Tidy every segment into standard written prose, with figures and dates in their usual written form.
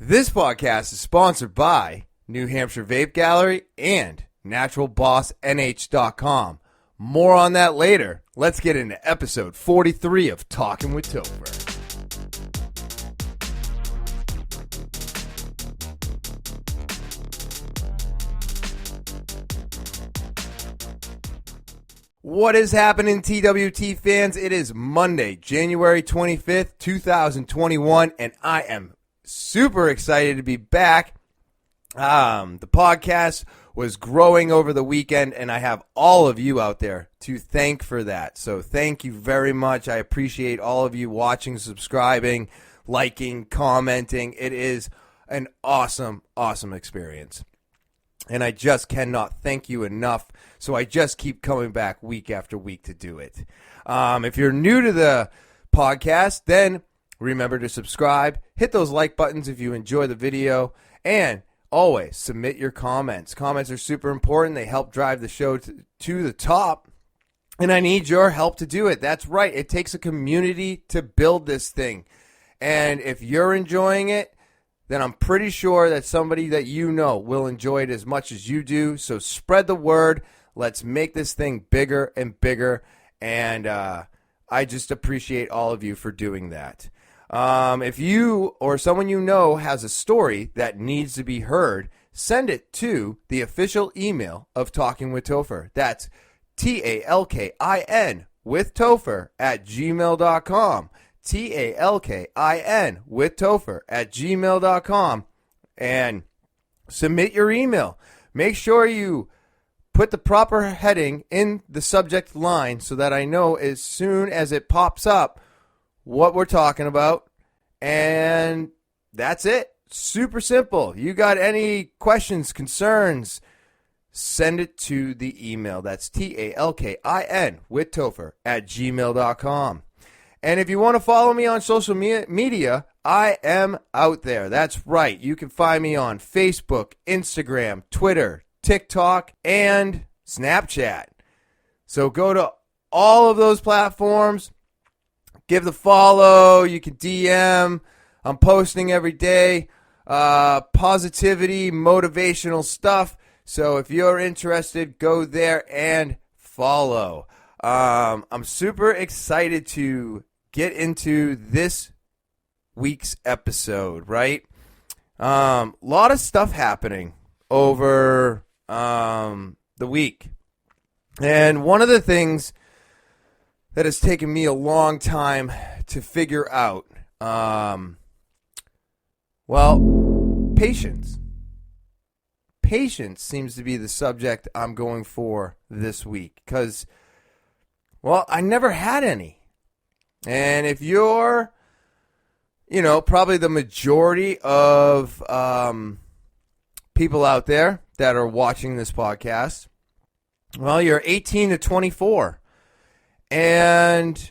This podcast is sponsored by New Hampshire Vape Gallery and NaturalBossNH.com. More on that later. Let's get into episode 43 of Talking with Topher. What is happening, TwT fans? It is Monday, January 25th, 2021, and I am super excited to be back. The podcast was growing over the weekend, and I have all of you out there to thank for that. So thank you very much. I appreciate all of you watching, subscribing, liking, commenting. It is an awesome, awesome experience. And I just cannot thank you enough. So I just keep coming back week after week to do it. If you're new to the podcast, then remember to subscribe. Hit those like buttons if you enjoy the video. And always submit your comments. Comments are super important. They help drive the show to the top. And I need your help to do it. That's right. It takes a community to build this thing. And if you're enjoying it, then I'm pretty sure that somebody that you know will enjoy it as much as you do. So spread the word. Let's make this thing bigger and bigger. And I just appreciate all of you for doing that. If you or someone you know has a story that needs to be heard, send it to the official email of Talking with Topher. That's TALKIN with Topher at gmail.com. TALKIN with Topher at gmail.com, and submit your email. Make sure you put the proper heading in the subject line so that I know as soon as it pops up what we're talking about. And that's it. Super simple. You got any questions, concerns, send it to the email. That's TALKIN with Topher at gmail.com. And if you want to follow me on social media, I am out there. That's right. You can find me on Facebook, Instagram, Twitter, TikTok, and Snapchat. So go to all of those platforms. Give the follow. You can DM. I'm posting every day. Positivity, motivational stuff. So if you're interested, go there and follow. I'm super excited to get into this week's episode, right? Lot of stuff happening over the week. And one of the things that has taken me a long time to figure out, patience. Patience seems to be the subject I'm going for this week because, I never had any. And if you're, probably the majority of people out there that are watching this podcast, you're 18 to 24. And,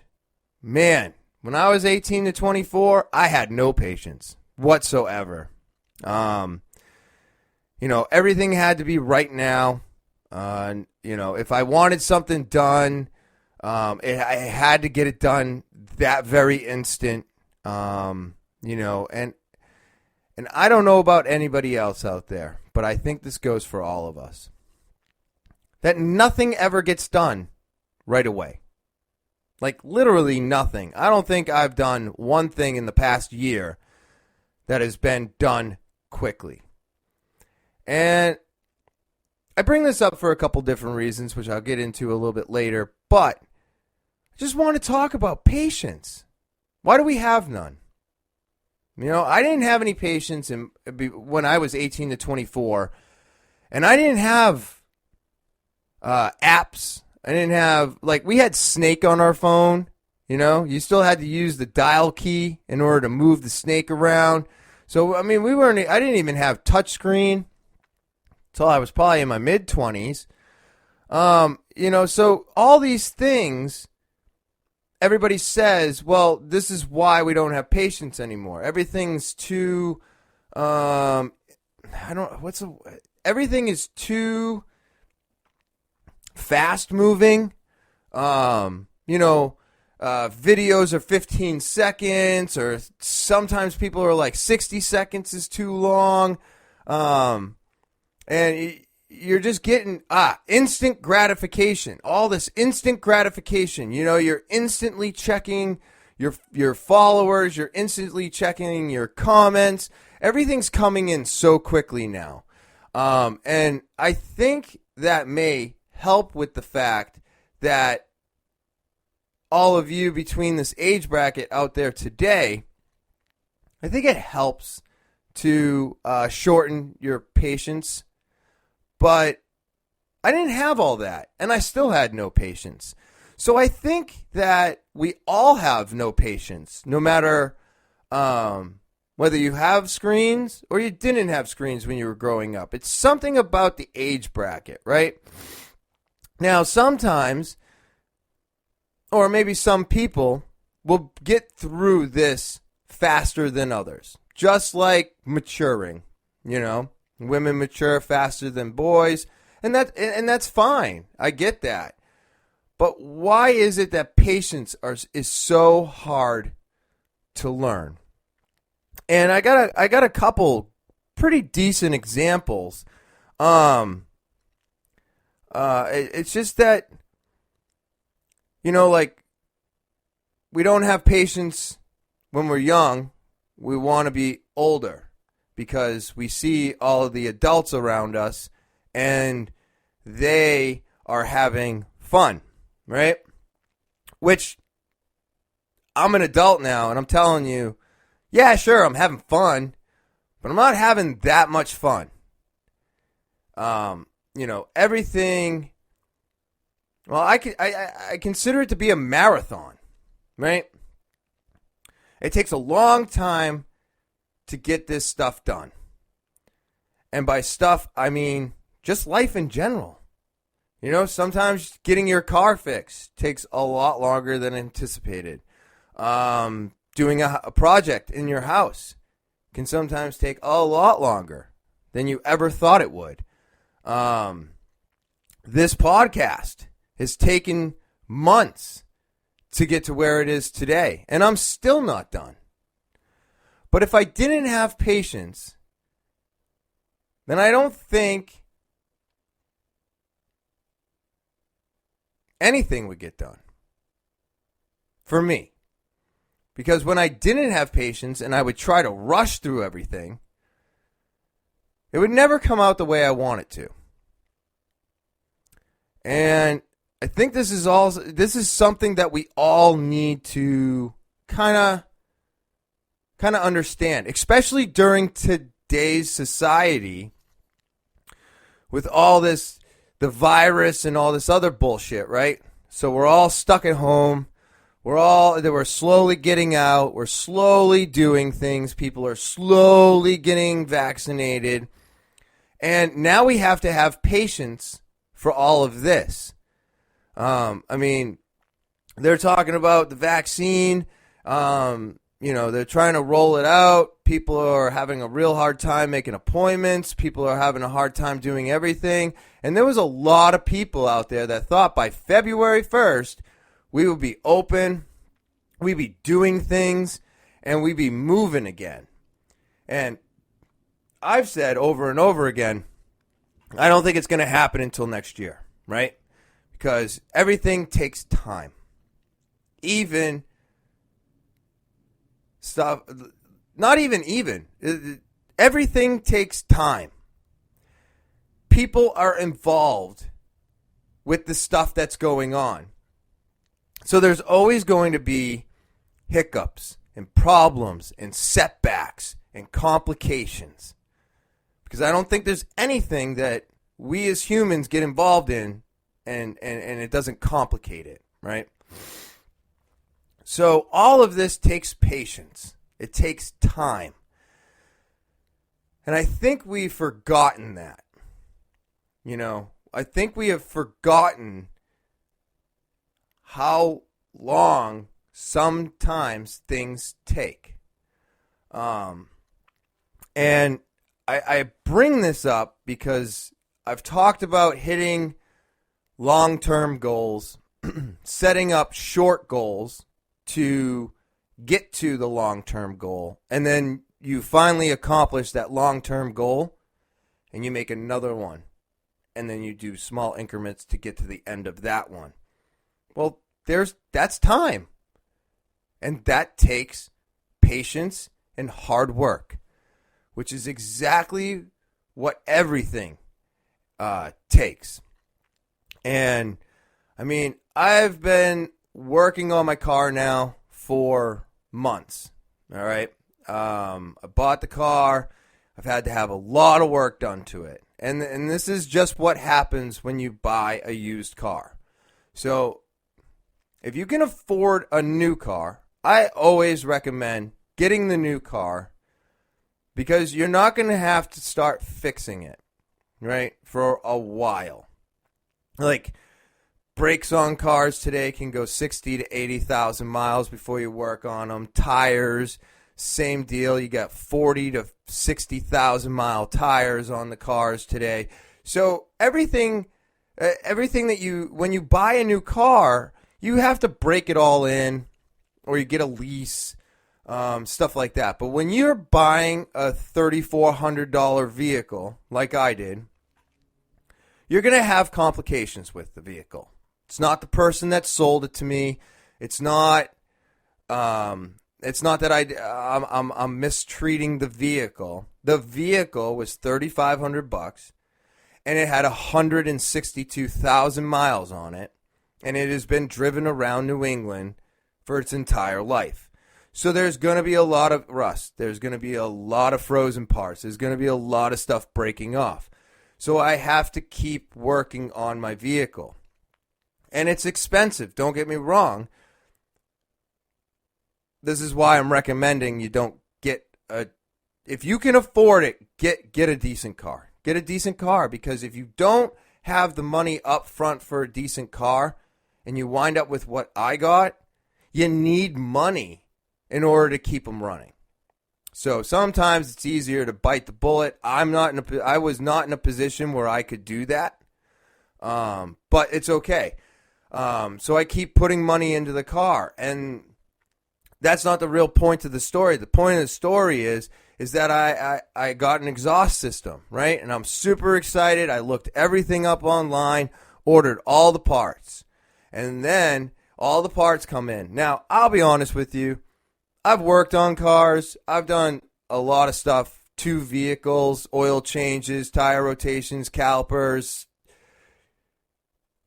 man, when I was 18 to 24, I had no patience whatsoever. Everything had to be right now. If I wanted something done, I had to get it done that very instant, and I don't know about anybody else out there, but I think this goes for all of us. That nothing ever gets done right away. Like literally nothing. I don't think I've done one thing in the past year that has been done quickly. And I bring this up for a couple different reasons, which I'll get into a little bit later, but I just want to talk about patience. Why do we have none? I didn't have any patience when I was 18 to 24, and I didn't have apps. I didn't have, we had Snake on our phone. You still had to use the dial key in order to move the Snake around. So, I didn't even have touchscreen until I was probably in my mid-20s. So all these things, everybody says, this is why we don't have patience anymore. Everything's too, everything is too fast moving. videos are 15 seconds, or sometimes people are like 60 seconds is too long. And you're just getting instant gratification. All this instant gratification. You know, you're instantly checking your followers. You're instantly checking your comments. Everything's coming in so quickly now. And I think that may help with the fact that all of you between this age bracket out there today, I think it helps to shorten your patience. But I didn't have all that, and I still had no patience. So I think that we all have no patience, no matter whether you have screens or you didn't have screens when you were growing up. It's something about the age bracket, right? Now, sometimes, or maybe some people, will get through this faster than others, just like maturing, you know. Women mature faster than boys, and that's fine. I get that. But why is it that patience is so hard to learn? And I got a couple pretty decent examples. It's just that, you know, like, we don't have patience when we're young. We want to be older, because we see all of the adults around us and they are having fun, right? Which, I'm an adult now, and I'm telling you, yeah, sure, I'm having fun, but I'm not having that much fun. You know, everything, well, I consider it to be a marathon, right? It takes a long time to get this stuff done. And by stuff, I mean just life in general. You know, sometimes getting your car fixed takes a lot longer than anticipated. Doing a project in your house can sometimes take a lot longer than you ever thought it would. This podcast has taken months to get to where it is today, and I'm still not done. But if I didn't have patience, then I don't think anything would get done. For me. Because when I didn't have patience and I would try to rush through everything, it would never come out the way I want it to. And I think this is something that we all need to kind of understand, especially during today's society with all this, the virus and all this other bullshit, right? So we're all stuck at home. We're slowly getting out. We're slowly doing things. People are slowly getting vaccinated. And now we have to have patience for all of this. I mean, they're talking about the vaccine. You know, they're trying to roll it out. People are having a real hard time making appointments. People are having a hard time doing everything. And there was a lot of people out there that thought by February 1st, we would be open, we'd be doing things, and we'd be moving again. And I've said over and over again, I don't think it's going to happen until next year, right? Because everything takes time. Even stuff, not even. Everything takes time. People are involved with the stuff that's going on. So there's always going to be hiccups and problems and setbacks and complications. Because I don't think there's anything that we as humans get involved in and it doesn't complicate it, right? So all of this takes patience. It takes time. And I think we've forgotten that. You know, I think we have forgotten how long sometimes things take. And I bring this up because I've talked about hitting long-term goals, setting up short goals, to get to the long-term goal, and then you finally accomplish that long-term goal, and you make another one, and then you do small increments to get to the end of that one. Well, that's time, and that takes patience and hard work, which is exactly what everything takes. And I mean, I've been working on my car now for months. All right. I bought the car. I've had to have a lot of work done to it. And this is just what happens when you buy a used car. So if you can afford a new car, I always recommend getting the new car, because you're not going to have to start fixing it, right, for a while. Like, brakes on cars today can go 60 to 80,000 miles before you work on them. Tires, same deal. You got 40 to 60,000 mile tires on the cars today. So everything that when you buy a new car, you have to break it all in, or you get a lease, stuff like that. But when you're buying a $3,400 vehicle, like I did, you're going to have complications with the vehicle. It's not the person that sold it to me. It's not that I'm mistreating the vehicle. The vehicle was $3,500, and it had 162,000 miles on it, and it has been driven around New England for its entire life. So there's going to be a lot of rust. There's going to be a lot of frozen parts. There's going to be a lot of stuff breaking off. So I have to keep working on my vehicle. And it's expensive, don't get me wrong. This is why I'm recommending you don't get if you can afford it, get a decent car. Get a decent car, because if you don't have the money up front for a decent car and you wind up with what I got, you need money in order to keep them running. So sometimes it's easier to bite the bullet. I was not in a position where I could do that, but it's okay. So I keep putting money into the car, and that's not the real point of the story. The point of the story is that I got an exhaust system, right? And I'm super excited. I looked everything up online, ordered all the parts, and then all the parts come in. Now, I'll be honest with you. I've worked on cars. I've done a lot of stuff to vehicles, oil changes, tire rotations, calipers,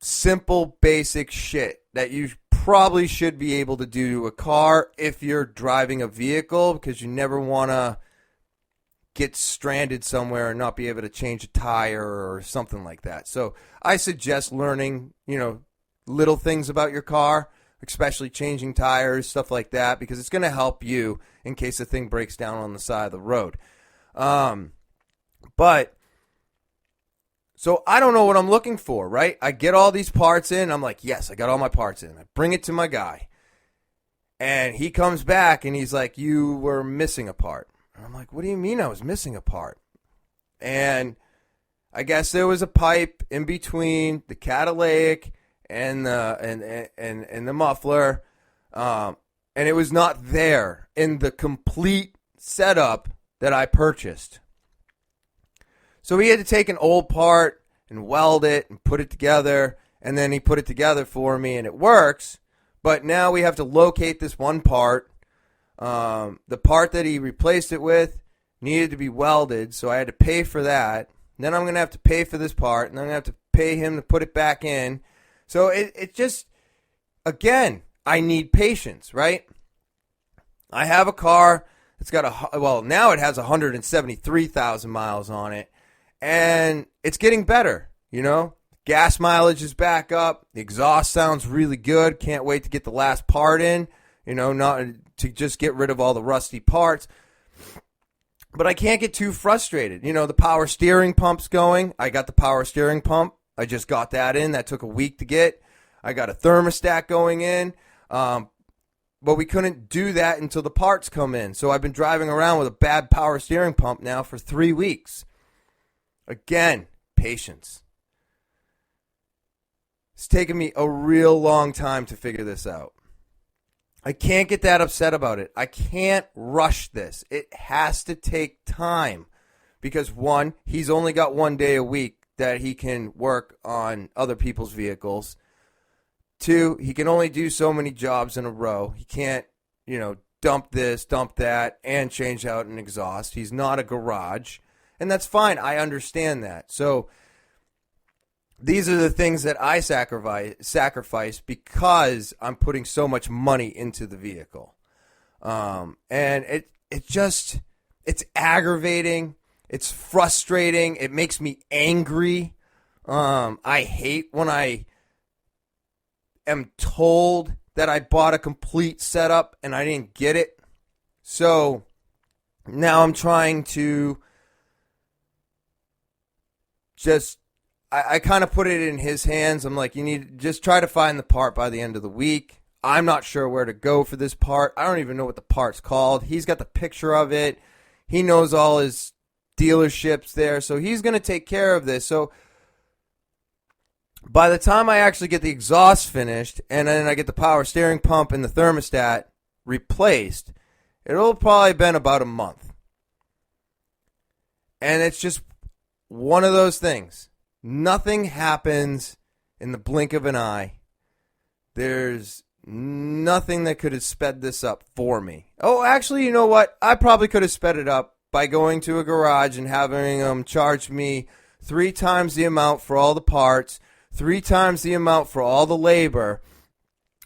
simple, basic shit that you probably should be able to do to a car if you're driving a vehicle, because you never want to get stranded somewhere and not be able to change a tire or something like that. So I suggest learning, little things about your car, especially changing tires, stuff like that, because it's going to help you in case the thing breaks down on the side of the road. So I don't know what I'm looking for, right? I get all these parts in. I'm like, yes, I got all my parts in. I bring it to my guy. And he comes back and he's like, you were missing a part. And I'm like, what do you mean I was missing a part? And I guess there was a pipe in between the catalytic and the muffler, and it was not there in the complete setup that I purchased. So he had to take an old part and weld it and put it together, and then he put it together for me, and it works. But now we have to locate this one part. The part that he replaced it with needed to be welded, so I had to pay for that. Then I'm going to have to pay for this part, and then I'm going to have to pay him to put it back in. So it just, again, I need patience, right? I have a car that's got now it has 173,000 miles on it, and it's getting better, Gas mileage is back up. The exhaust sounds really good. Can't wait to get the last part in, not to just get rid of all the rusty parts. But I can't get too frustrated. The power steering pump's going. I got the power steering pump. I just got that in. That took a week to get. I got a thermostat going in. But we couldn't do that until the parts come in. So I've been driving around with a bad power steering pump now for 3 weeks. Again, patience. It's taken me a real long time to figure this out. I can't get that upset about it. I can't rush this. It has to take time because, one, he's only got 1 day a week that he can work on other people's vehicles. Two, he can only do so many jobs in a row. He can't, dump this, dump that, and change out an exhaust. He's not a garage, and that's fine. I understand that. So these are the things that I sacrifice because I'm putting so much money into the vehicle. And it's aggravating. It's frustrating. It makes me angry. I hate when I am told that I bought a complete setup and I didn't get it. So now I'm trying to I kind of put it in his hands. I'm like, you need to just try to find the part by the end of the week. I'm not sure where to go for this part. I don't even know what the part's called. He's got the picture of it. He knows all his dealerships there. So he's going to take care of this. So by the time I actually get the exhaust finished and then I get the power steering pump and the thermostat replaced, it'll probably been about a month. And it's just one of those things. Nothing happens in the blink of an eye. There's nothing that could have sped this up for me. Oh, actually, you know what? I probably could have sped it up by going to a garage and having them charge me 3 times the amount for all the parts, 3 times the amount for all the labor,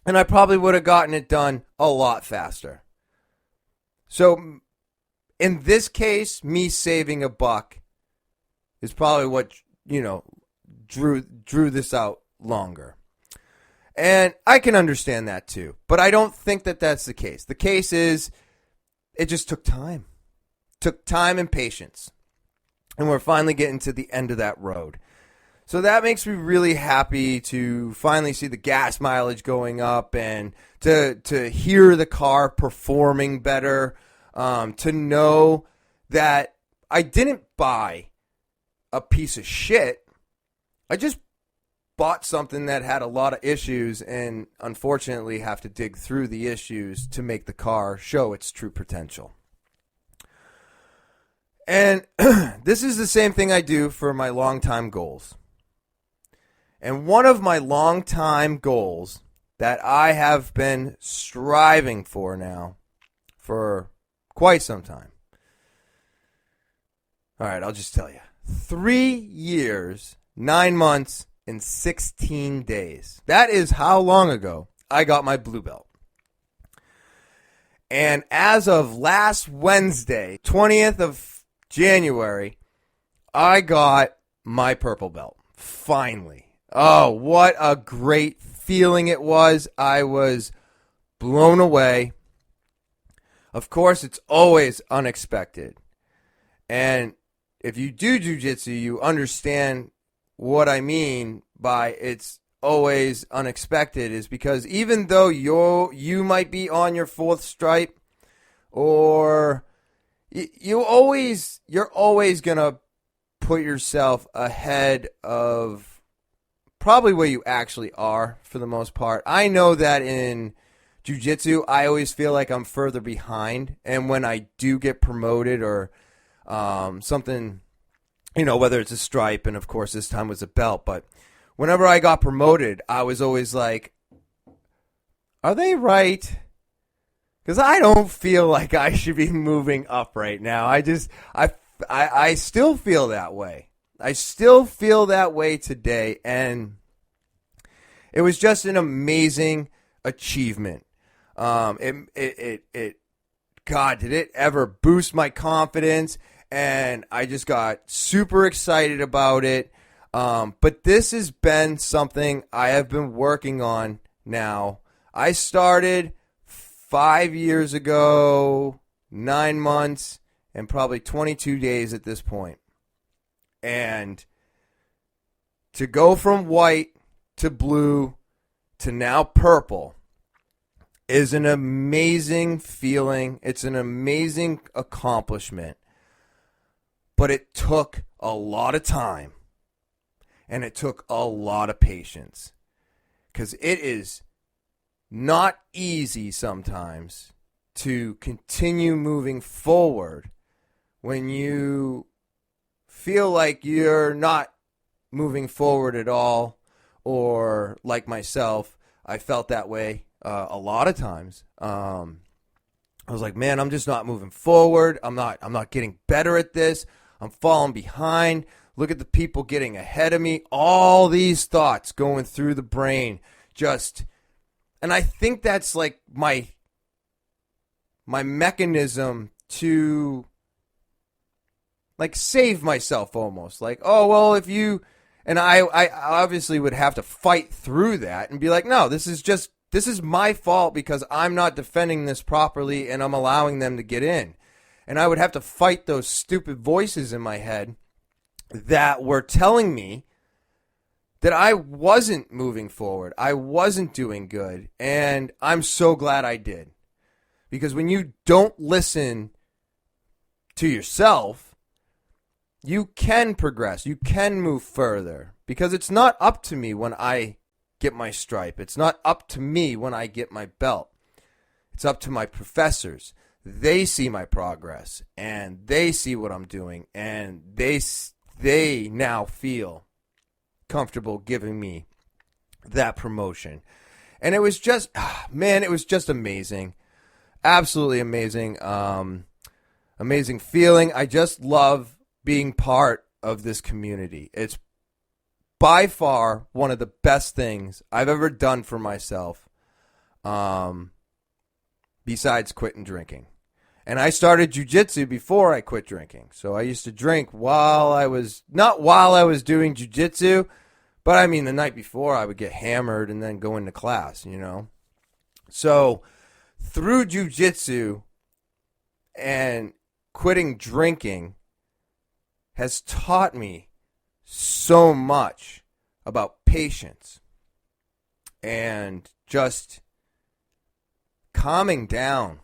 and I probably would have gotten it done a lot faster. So in this case, me saving a buck is probably what, drew this out longer. And I can understand that too. But I don't think that that's the case. The case is it just took time. Took time and patience. And we're finally getting to the end of that road. So that makes me really happy to finally see the gas mileage going up and to hear the car performing better. To know that I didn't buy a piece of shit. I just bought something that had a lot of issues and unfortunately have to dig through the issues to make the car show its true potential. And this is the same thing I do for my long-time goals. And one of my long-time goals that I have been striving for now for quite some time. All right, I'll just tell you. 3 years, 9 months, and 16 days. That is how long ago I got my blue belt. And as of last Wednesday, 20th of January, I got my purple belt. Finally. Oh, what a great feeling it was. I was blown away. Of course, it's always unexpected. And if you do jiu-jitsu, you understand what I mean by it's always unexpected is because even though you might be on your 4th stripe or you're always going to put yourself ahead of probably where you actually are for the most part. I know that in jiu-jitsu, I always feel like I'm further behind. And when I do get promoted or something, whether it's a stripe, and of course this time was a belt, but whenever I got promoted, I was always like, are they right? Because I don't feel like I should be moving up right now. I still feel that way. I still feel that way today, and it was just an amazing achievement. God, did it ever boost my confidence? And I just got super excited about it. But this has been something I have been working on now. I started 5 years ago, 9 months, and probably 22 days at this point. And to go from white to blue to now purple is an amazing feeling. It's an amazing accomplishment. But it took a lot of time, and it took a lot of patience, because it is not easy sometimes to continue moving forward when you feel like you're not moving forward at all, or like myself, I felt that way a lot of times. I was like, man, I'm just not moving forward. I'm not getting better at this. I'm falling behind. Look at the people getting ahead of me. All these thoughts going through the brain, and I think that's like my mechanism to like save myself almost. Like, oh, well, and I obviously would have to fight through that and be like, no, this is my fault because I'm not defending this properly and I'm allowing them to get in. And I would have to fight those stupid voices in my head that were telling me that I wasn't moving forward. I wasn't doing good. And I'm so glad I did. Because when you don't listen to yourself, you can progress. You can move further. Because it's not up to me when I get my stripe. It's not up to me when I get my belt. It's up to my professors. They see my progress, and they see what I'm doing, and they now feel comfortable giving me that promotion. And it was just, man, it was just amazing. Absolutely amazing. Amazing feeling. I just love being part of this community. It's by far one of the best things I've ever done for myself, besides quitting drinking. And I started jiu-jitsu before I quit drinking. So I used to drink not while I was doing jiu-jitsu, but I mean the night before I would get hammered and then go into class, you know. So through jiu-jitsu and quitting drinking has taught me so much about patience and just calming down,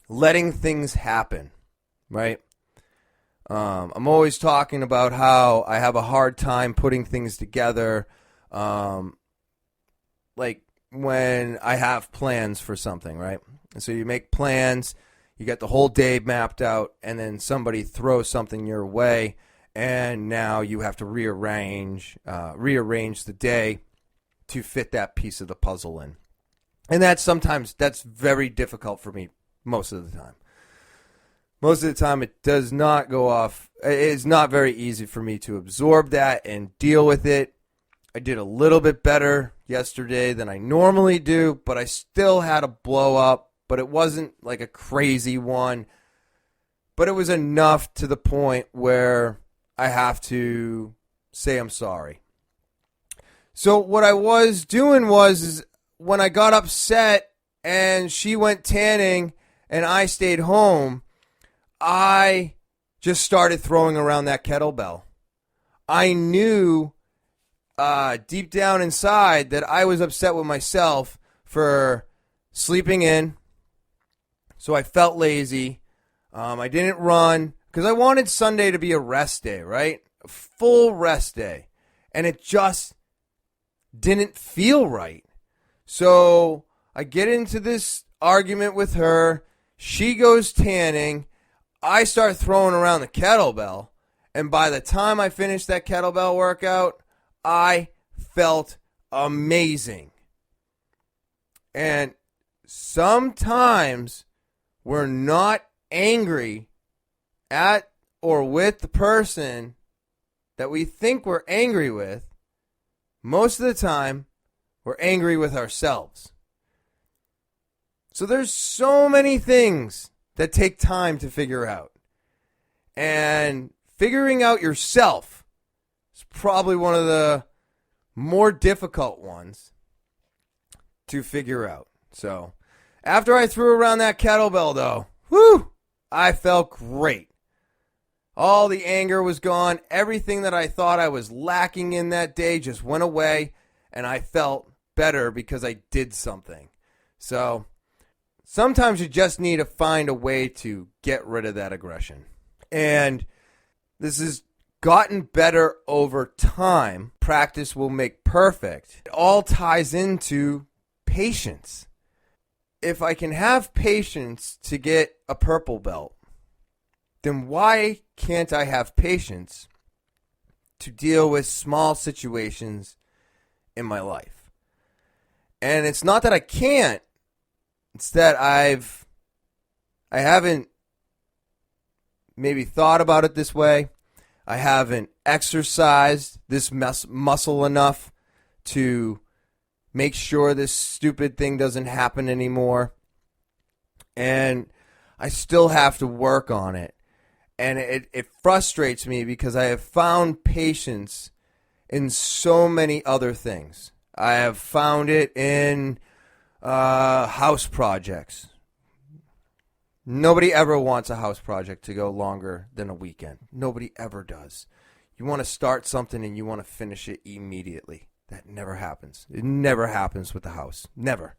letting things happen, right? I'm always talking about how I have a hard time putting things together, like when I have plans for something, right? And so you make plans, you get the whole day mapped out, and then somebody throws something your way, and now you have to rearrange the day to fit that piece of the puzzle in. And that's very difficult for me most of the time. Most of the time it does not go off. It's not very easy for me to absorb that and deal with it. I did a little bit better yesterday than I normally do, but I still had a blow up, but it wasn't like a crazy one. But it was enough to the point where I have to say I'm sorry. So what I was doing is when I got upset and she went tanning and I stayed home, I just started throwing around that kettlebell. I knew deep down inside that I was upset with myself for sleeping in. So I felt lazy. I didn't run because I wanted Sunday to be a rest day, right? A full rest day. And it just didn't feel right. So I get into this argument with her. She goes tanning. I start throwing around the kettlebell. And by the time I finished that kettlebell workout, I felt amazing. And sometimes we're not angry at or with the person that we think we're angry with. Most of the time, we're angry with ourselves. So there's so many things that take time to figure out. And figuring out yourself is probably one of the more difficult ones to figure out. So after I threw around that kettlebell, though, I felt great. All the anger was gone. Everything that I thought I was lacking in that day just went away, and I felt better because I did something. So sometimes you just need to find a way to get rid of that aggression. And this has gotten better over time. Practice will make perfect. It all ties into patience. If I can have patience to get a purple belt, then why can't I have patience to deal with small situations in my life? And it's not that I can't, it's that I haven't maybe thought about it this way. I haven't exercised this muscle enough to make sure this stupid thing doesn't happen anymore. And I still have to work on it. And it frustrates me because I have found patience in so many other things. I have found it in house projects. Nobody ever wants a house project to go longer than a weekend. Nobody ever does. You want to start something and you want to finish it immediately. That never happens. It never happens with the house. Never.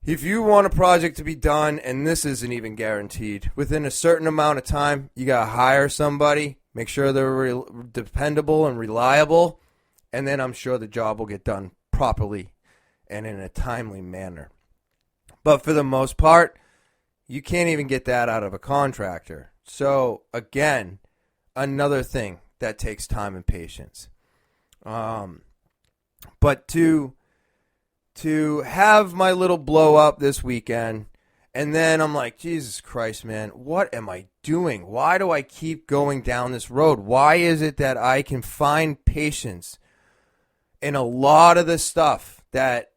If you want a project to be done, and this isn't even guaranteed, within a certain amount of time, you got to hire somebody, make sure they're dependable and reliable, and then I'm sure the job will get done properly and in a timely manner. But for the most part, you can't even get that out of a contractor. So, again, another thing that takes time and patience. But to have my little blow up this weekend, and then I'm like, Jesus Christ, man, what am I doing? Why do I keep going down this road? Why is it that I can find patience in a lot of the stuff that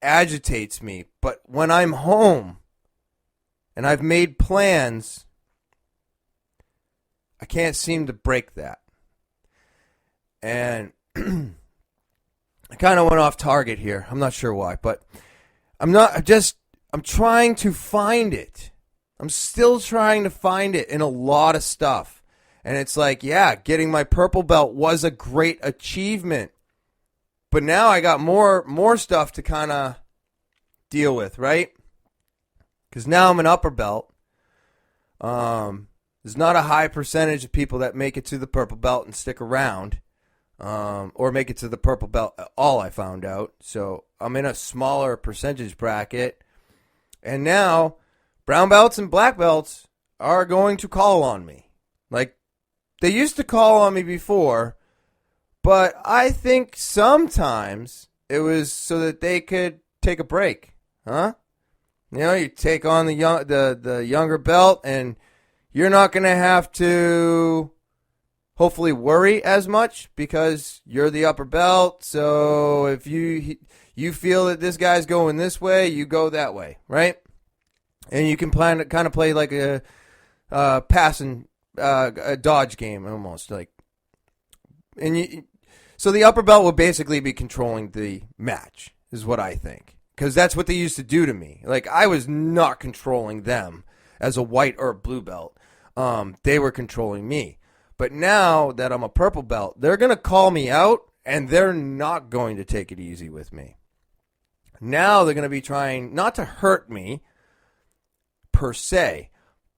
agitates me, but when I'm home and I've made plans, I can't seem to break that? And I kind of went off target here. I'm not sure why, but I'm trying to find it. I'm still trying to find it in a lot of stuff. And it's like, yeah, getting my purple belt was a great achievement. But now I got more stuff to kind of deal with, right? Because now I'm an upper belt. There's not a high percentage of people that make it to the purple belt and stick around. Or make it to the purple belt at all, I found out. So I'm in a smaller percentage bracket. And now brown belts and black belts are going to call on me. Like, they used to call on me before, but I think sometimes it was so that they could take a break. Huh? You know, you take on the younger belt, and you're not going to have to hopefully worry as much because you're the upper belt. So if you feel that this guy's going this way, you go that way, right? And you can kind of play like a dodge game almost, like. So the upper belt will basically be controlling the match, is what I think, because that's what they used to do to me. Like, I was not controlling them as a white or a blue belt. They were controlling me. But now that I'm a purple belt, they're going to call me out, and they're not going to take it easy with me. Now they're going to be trying not to hurt me, per se,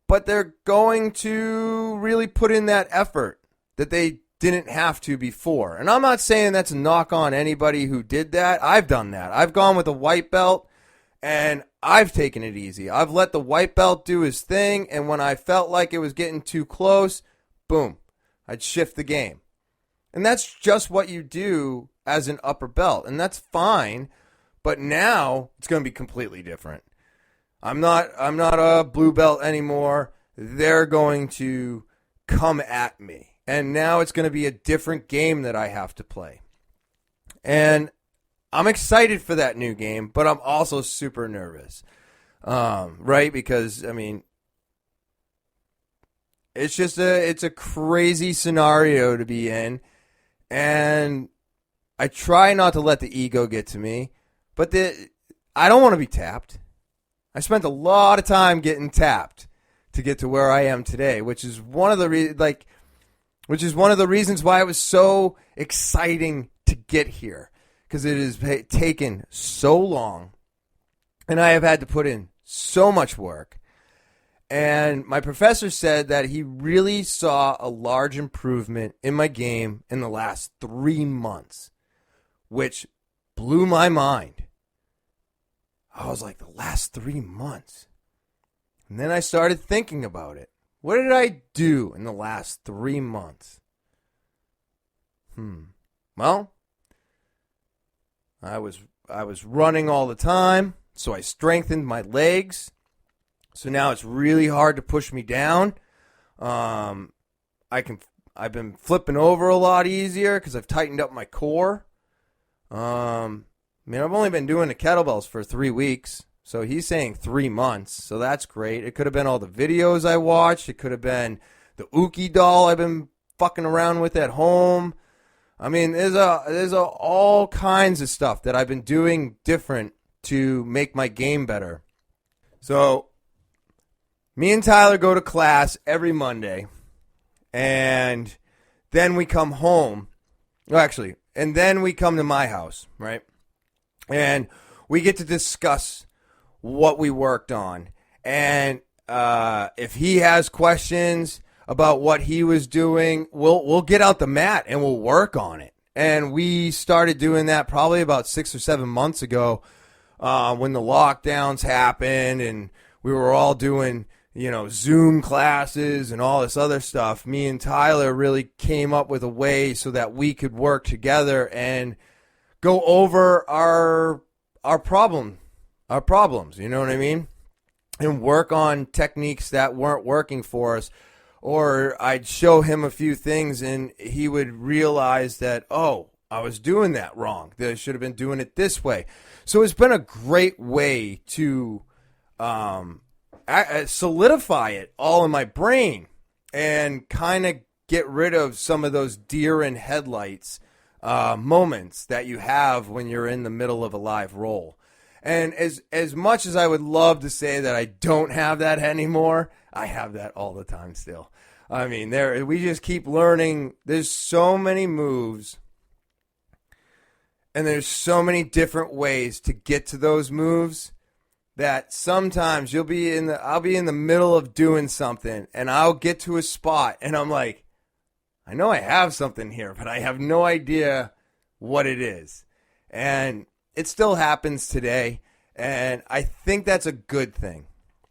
but they're going to really put in that effort that they didn't have to before. And I'm not saying that's a knock on anybody who did that. I've done that. I've gone with a white belt, and I've taken it easy. I've let the white belt do his thing, and when I felt like it was getting too close, boom, I'd shift the game. And that's just what you do as an upper belt, and that's fine, but now it's going to be completely different. I'm not a blue belt anymore. They're going to come at me. And now it's going to be a different game that I have to play. And I'm excited for that new game, but I'm also super nervous. Right? Because, I mean, it's a crazy scenario to be in. And I try not to let the ego get to me, but I don't want to be tapped. I spent a lot of time getting tapped to get to where I am today, which is one of the reasons why it was so exciting to get here, because it has taken so long, and I have had to put in so much work. And my professor said that he really saw a large improvement in my game in the last 3 months, which blew my mind. I was like, the last 3 months. And then I started thinking about it. What did I do in the last 3 months? Well, I was running all the time, so I strengthened my legs. So now it's really hard to push me down. I've been flipping over a lot easier because I've tightened up my core. I've only been doing the kettlebells for 3 weeks. So he's saying 3 months. So that's great. It could have been all the videos I watched. It could have been the Uki doll I've been fucking around with at home. I mean, there's all kinds of stuff that I've been doing different to make my game better. So me and Tyler go to class every Monday. And then we come home. Well, actually, and then we come to my house, right? And we get to discuss what we worked on. And if he has questions about what he was doing, we'll get out the mat and we'll work on it. And we started doing that probably about 6 or 7 months ago when the lockdowns happened and we were all doing, Zoom classes and all this other stuff. Me and Tyler really came up with a way so that we could work together and go over our problems, you know what I mean? And work on techniques that weren't working for us. Or I'd show him a few things and he would realize that, oh, I was doing that wrong. That I should have been doing it this way. So it's been a great way to solidify it all in my brain and kind of get rid of some of those deer in headlights moments that you have when you're in the middle of a live roll. And as much as I would love to say that I don't have that anymore, I have that all the time still. I mean, we just keep learning. There's so many moves, and there's so many different ways to get to those moves that sometimes I'll be in the middle of doing something, and I'll get to a spot, and I'm like, I know I have something here, but I have no idea what it is. And it still happens today, and I think that's a good thing.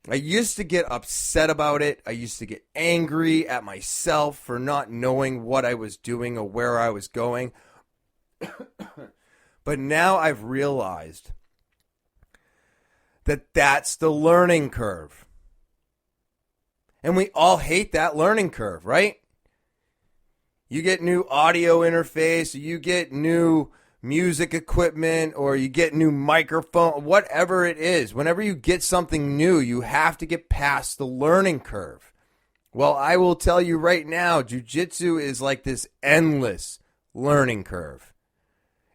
I used to get upset about it. I used to get angry at myself for not knowing what I was doing or where I was going. But now I've realized that that's the learning curve. And we all hate that learning curve, right? You get new audio interface, you get new music equipment, or you get new microphone, whatever it is. Whenever you get something new, you have to get past the learning curve. Well, I will tell you right now, jiu-jitsu is like this endless learning curve.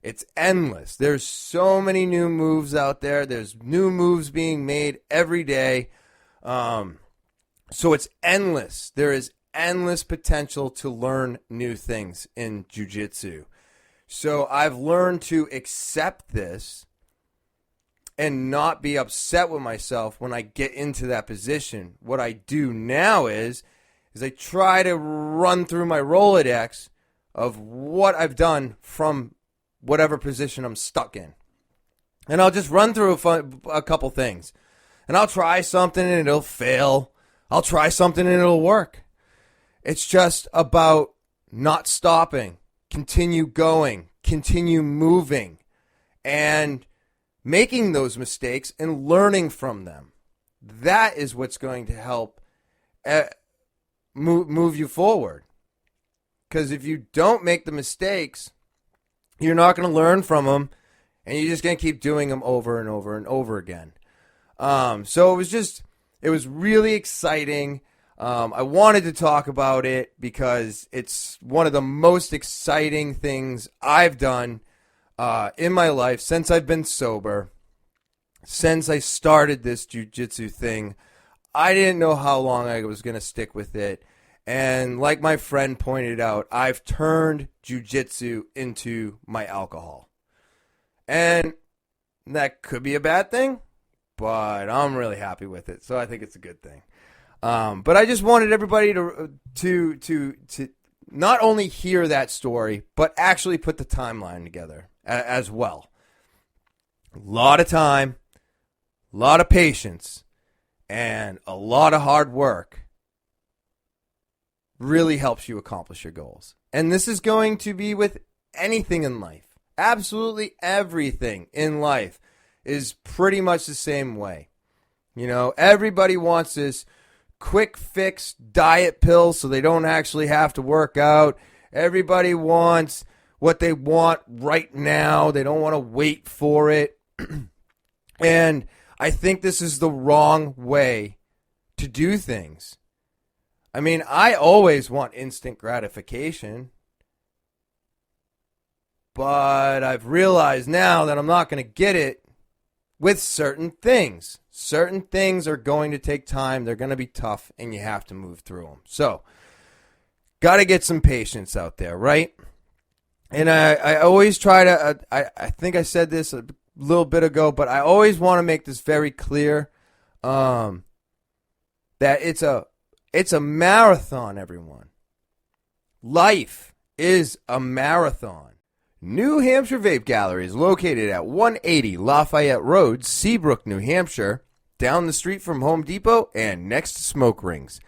It's endless. There's so many new moves out there. There's new moves being made every day. So it's endless. There is endless potential to learn new things in jiu-jitsu. So I've learned to accept this and not be upset with myself when I get into that position. What I do now is I try to run through my Rolodex of what I've done from whatever position I'm stuck in. And I'll just run through a couple things. And I'll try something and it'll fail. I'll try something and it'll work. It's just about not stopping. Continue going, continue moving, and making those mistakes and learning from them. That is what's going to help move you forward. Because if you don't make the mistakes, you're not going to learn from them, and you're just going to keep doing them over and over and over again. So it was really exciting. I wanted to talk about it because it's one of the most exciting things I've done in my life since I've been sober. Since I started this jiu-jitsu thing, I didn't know how long I was going to stick with it. And like my friend pointed out, I've turned jiu-jitsu into my alcohol. And that could be a bad thing, but I'm really happy with it. So I think it's a good thing. But I just wanted everybody to not only hear that story, but actually put the timeline together as well. A lot of time, a lot of patience, and a lot of hard work really helps you accomplish your goals. And this is going to be with anything in life. Absolutely everything in life is pretty much the same way. You know, everybody wants this quick fix diet pill so they don't actually have to work out. Everybody wants what they want right now. They don't want to wait for it. And I think this is the wrong way to do things. I mean, I always want instant gratification, but I've realized now that I'm not going to get it with certain things. Certain things are going to take time. They're going to be tough, and you have to move through them. So, got to get some patience out there, right? And I always try to, I think I said this a little bit ago, but I always want to make this very clear that it's a marathon, everyone. Life is a marathon. New Hampshire Vape Gallery is located at 180 Lafayette Road, Seabrook, New Hampshire, down the street from Home Depot and next to Smoke Rings.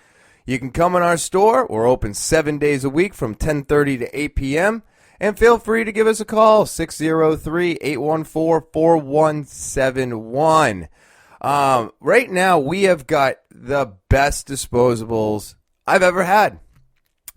You can come in our store. We're open 7 days a week from 10:30 to 8 p.m. And feel free to give us a call, 603-814-4171. Right now, we have got the best disposables I've ever had.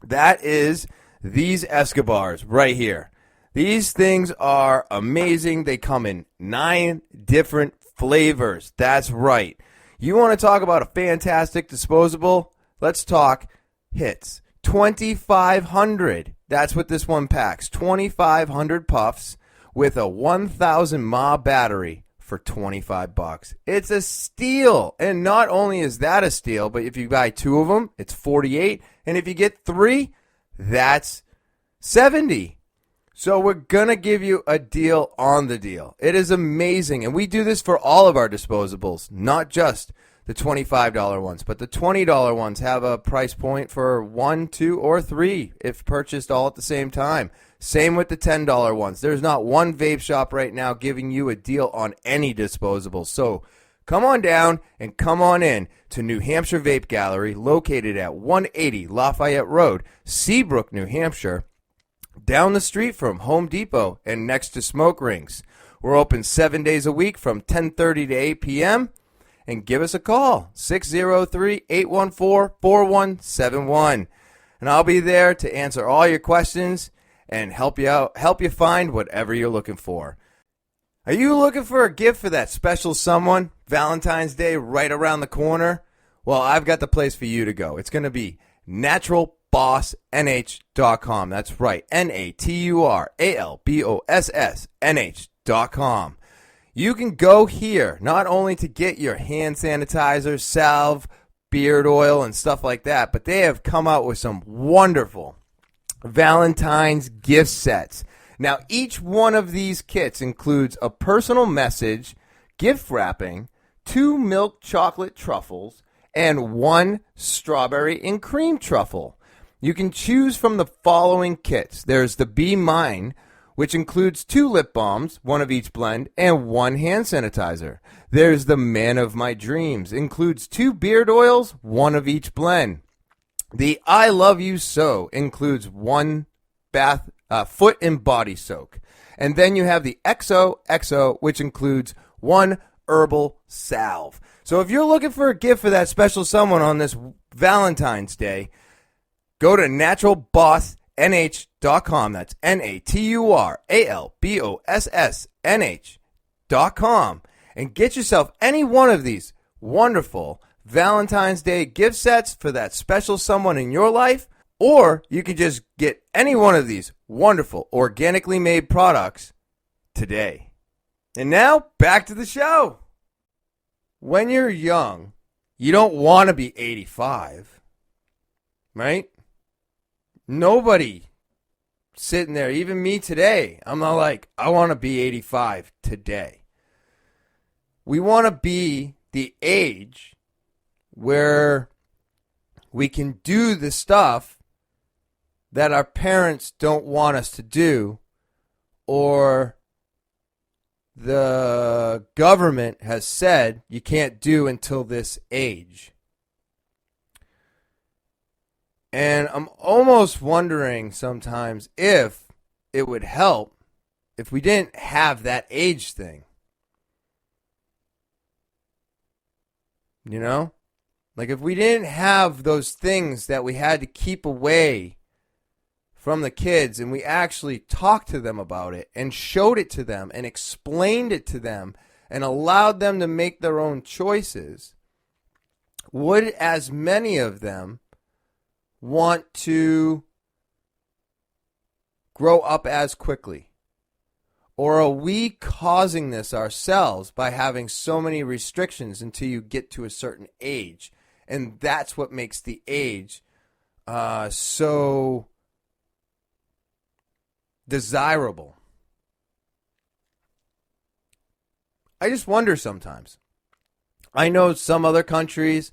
That is these Escobars right here. These things are amazing. They come in 9 different flavors. That's right. You want to talk about a fantastic disposable? Let's talk hits. 2,500. That's what this one packs. 2,500 puffs with a 1,000 mAh battery for $25. It's a steal. And not only is that a steal, but if you buy 2 of them, it's 48. And if you get 3, that's 70. So we're going to give you a deal on the deal. It is amazing. And we do this for all of our disposables, not just the $25 ones, but the $20 ones have a price point for 1, 2, or 3 if purchased all at the same time. Same with the $10 ones. There's not one vape shop right now giving you a deal on any disposables. So come on down and come on in to New Hampshire Vape Gallery, located at 180 Lafayette Road, Seabrook, New Hampshire, down the street from Home Depot and next to Smoke Rings. We're open 7 days a week from 10:30 to 8 p.m. And give us a call, 603-814-4171. And I'll be there to answer all your questions and help you out, help you find whatever you're looking for. Are you looking for a gift for that special someone? Valentine's Day right around the corner? Well, I've got the place for you to go. It's going to be naturalbossnh.com. That's right, naturalbossnh.com. You can go here not only to get your hand sanitizer, salve, beard oil, and stuff like that, but they have come out with some wonderful Valentine's gift sets. Now, each one of these kits includes a personal message, gift wrapping, 2 milk chocolate truffles, and 1 strawberry and cream truffle. You can choose from the following kits. There's the Be Mine, which includes 2 lip balms, 1 of each blend, and 1 hand sanitizer. There's the Man of My Dreams, includes 2 beard oils, 1 of each blend. The I Love You So includes 1 foot and body soak. And then you have the XOXO, which includes 1 herbal salve. So if you're looking for a gift for that special someone on this Valentine's Day, go to naturalbossnh.com. That's naturalbossnh.com. And get yourself any one of these wonderful Valentine's Day gift sets for that special someone in your life. Or you can just get any one of these wonderful organically made products today. And now, back to the show. When you're young, you don't want to be 85, right? Nobody sitting there, even me today, I'm not like, I want to be 85 today. We want to be the age where we can do the stuff that our parents don't want us to do, or the government has said you can't do until this age. And I'm almost wondering sometimes if it would help if we didn't have that age thing. You know? Like if we didn't have those things that we had to keep away from the kids and we actually talked to them about it and showed it to them and explained it to them and allowed them to make their own choices, would as many of them want to grow up as quickly? Or are we causing this ourselves by having so many restrictions until you get to a certain age? And that's what makes the age so desirable. I just wonder sometimes. I know some other countries,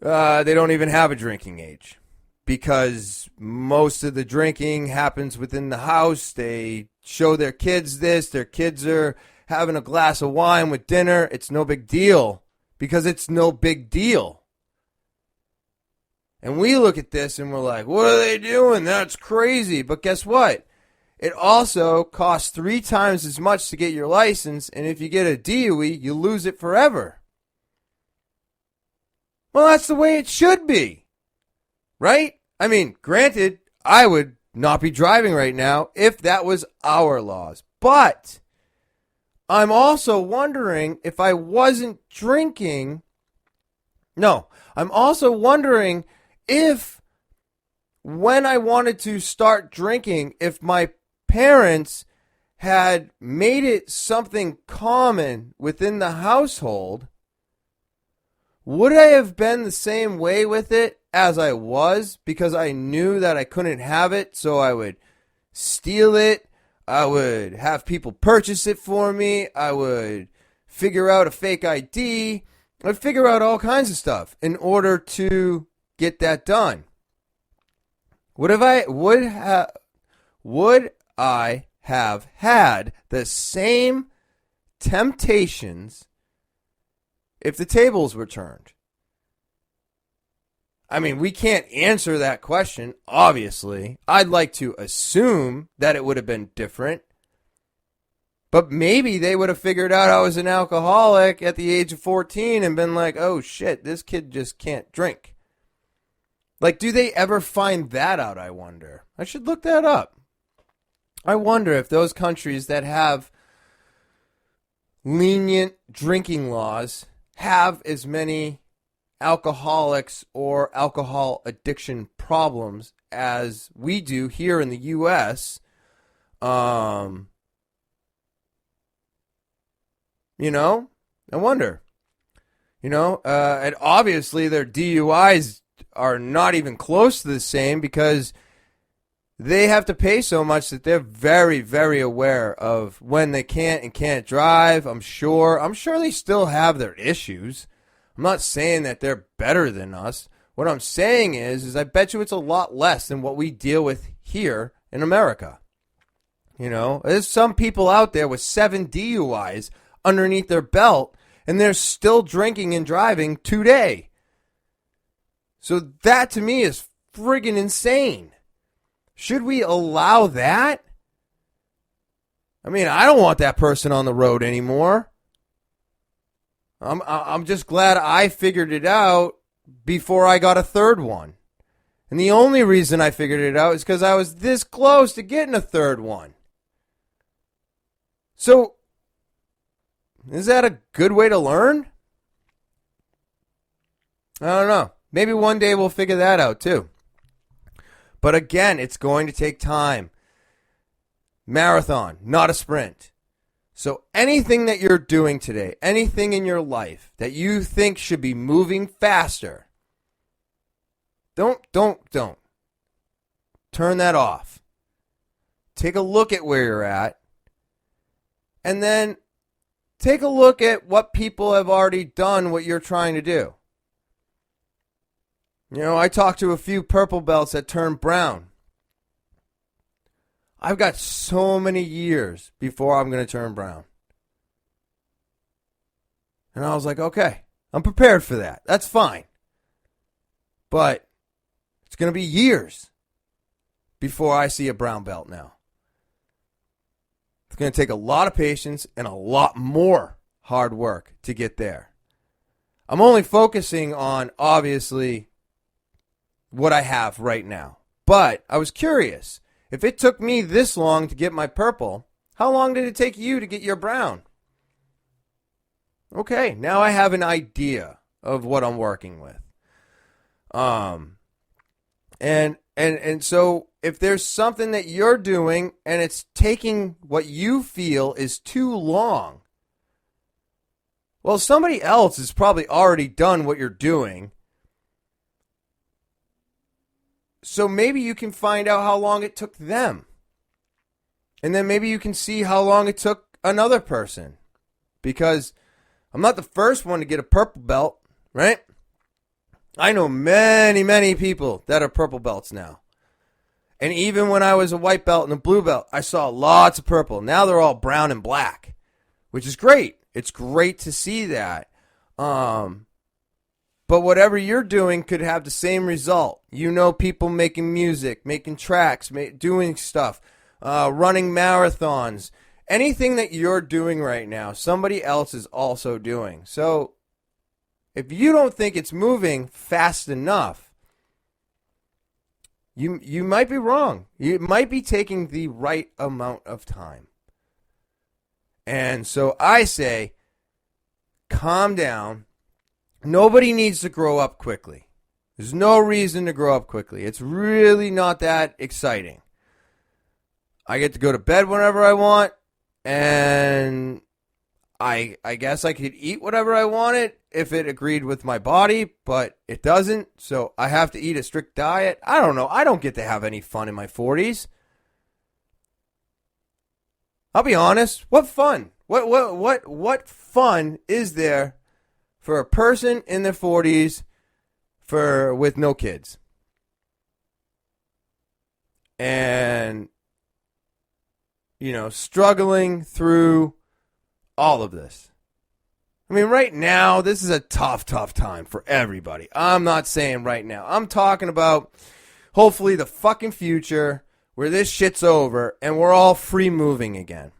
they don't even have a drinking age because most of the drinking happens within the house. They show their kids this. Their kids are having a glass of wine with dinner. It's no big deal because it's no big deal. And we look at this and we're like, what are they doing? That's crazy. But guess what? It also costs 3 times as much to get your license. And if you get a DUI, you lose it forever. Well, that's the way it should be. Right? I mean, granted, I would not be driving right now if that was our laws. But I'm also wondering if I wasn't drinking. No, I'm also wondering if when I wanted to start drinking, if my parents had made it something common within the household, would I have been the same way with it as I was because I knew that I couldn't have it, so I would steal it, I would have people purchase it for me, I would figure out a fake ID, I'd figure out all kinds of stuff in order to get that done. Would I have had the same temptations if the tables were turned? I mean, we can't answer that question, obviously. I'd like to assume that it would have been different. But maybe they would have figured out I was an alcoholic at the age of 14 and been like, oh shit, this kid just can't drink. Like, do they ever find that out, I wonder? I should look that up. I wonder if those countries that have lenient drinking laws have as many alcoholics or alcohol addiction problems as we do here in the U.S. You know, I wonder. You know, and obviously their DUIs are not even close to the same because they have to pay so much that they're very, very aware of when they can't and can't drive. I'm sure they still have their issues. I'm not saying that they're better than us. What I'm saying is I bet you it's a lot less than what we deal with here in America. You know, there's some people out there with 7 DUIs underneath their belt, and they're still drinking and driving today. So that to me is friggin' insane. Should we allow that? I mean, I don't want that person on the road anymore. I'm just glad I figured it out before I got a third one. And the only reason I figured it out is because I was this close to getting a third one. So, is that a good way to learn? I don't know. Maybe one day we'll figure that out too. But again, it's going to take time. Marathon, not a sprint. So anything that you're doing today, anything in your life that you think should be moving faster, don't. Turn that off. Take a look at where you're at. And then take a look at what people have already done what you're trying to do. You know, I talked to a few purple belts that turned brown. I've got so many years before I'm going to turn brown. And I was like, okay, I'm prepared for that. That's fine. But it's going to be years before I see a brown belt now. It's going to take a lot of patience and a lot more hard work to get there. I'm only focusing on, obviously, what I have right now. But I was curious. If it took me this long to get my purple, how long did it take you to get your brown? Okay, now I have an idea of what I'm working with. And so if there's something that you're doing and it's taking what you feel is too long, well, somebody else has probably already done what you're doing. So maybe you can find out how long it took them. And then maybe you can see how long it took another person. Because I'm not the first one to get a purple belt, right? I know many, many people that are purple belts now. And even when I was a white belt and a blue belt, I saw lots of purple. Now they're all brown and black, which is great. It's great to see that. But whatever you're doing could have the same result. You know, people making music, making tracks, doing stuff, running marathons. Anything that you're doing right now, somebody else is also doing. So if you don't think it's moving fast enough, you might be wrong. You might be taking the right amount of time. And so I say, calm down. Nobody needs to grow up quickly. There's no reason to grow up quickly. It's really not that exciting. I get to go to bed whenever I want, and I guess I could eat whatever I wanted if it agreed with my body, but it doesn't, so I have to eat a strict diet. I don't know. I don't get to have any fun in my 40s. I'll be honest. What fun? What fun is there for a person in their 40s with no kids? And struggling through all of this. I mean, right now, this is a tough time for everybody. I'm not saying right now. I'm talking about hopefully the fucking future where this shit's over and we're all free moving again.